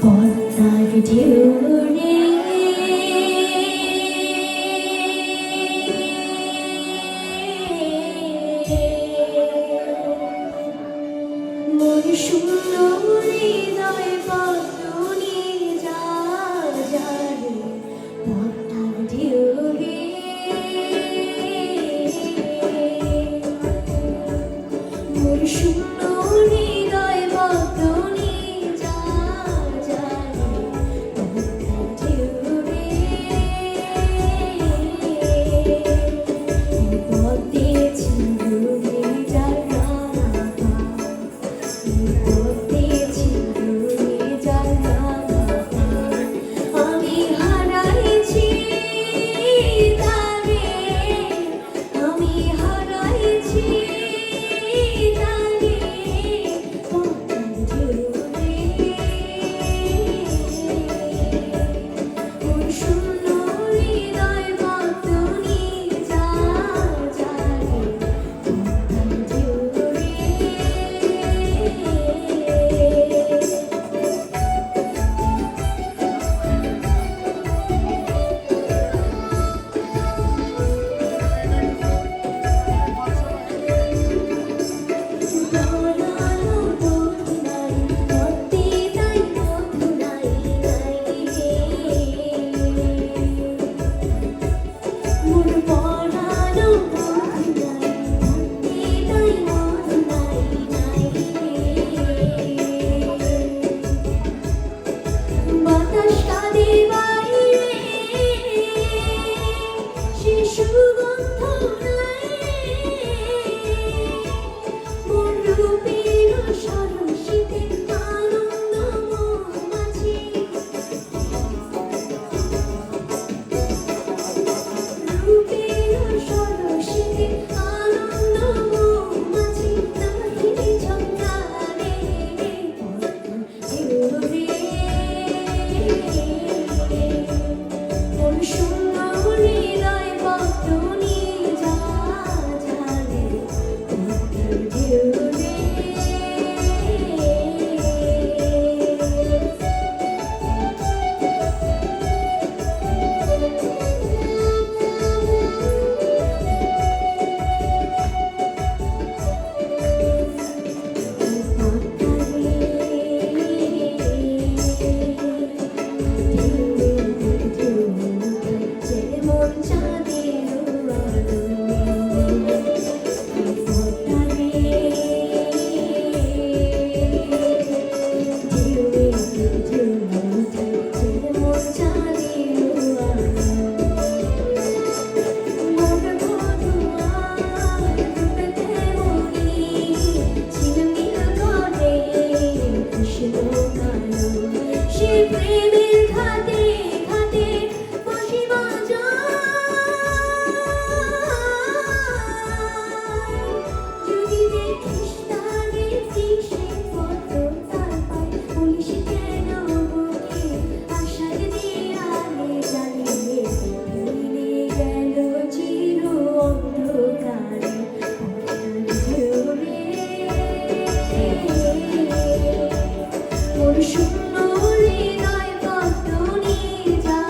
পদ্মার ঢেউ রে মন শূন্য হৃদয় বদনে যা যা রে পদ্মার ঢেউ রে মন শূন্য হৃদয় বদনে যা যা রে পদ্মার ঢেউ রে পদ্মে ছিলুরে যার রাঙা পদ্মে ছিলুরে যার রাঙা আমি হারাইছি তারে আমি হারাইছি তারে পদ্মার ঢেউ রে মন শূন্য হৃদয় বদনে যা যা রে পদ্মার ঢেউ রে পরানো বধু নাই পদ্মে তাই বধু নাই নাই রে মোর পরানো বধু নাই পদ্মে তাই বধু নাই নাই রে বাতাস কাঁদে বাইরে সে সুগন্ধ নাই মোর রূপের সরসিতে আনন্দ মৌমাছি রূপের সরসিতে আনন্দ মৌমাছি নাহি ঝঙ্কারে পদ্মার ঢেউ রে মন শূন্য হৃদয় বদনে যা যা রে পদ্মার ঢেউ রে যেমন চাঁদের আলো পদ্মারে ঢেউয়ে ঢেউ যেমন চাঁদের আলো মোর বধু আর রূপে তেমনি ঝিলমিল করে কৃষ্ণ কালো সে প্রেমের ঘাটে ঘাটে বসিবা যদি দেখিস তারে সে কত তার পায় বলিস কেন বুকে আশার দেয়ালে জ্বালিয়ে ফিরে গেল চির অন্ধকারে পদ্মার ঢেউ রে মোর শূন্য হৃদয় বদনে যা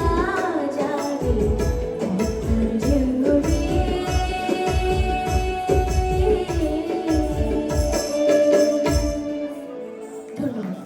যা রে পদ্মার ঢেউ রে ধন্যবাদ।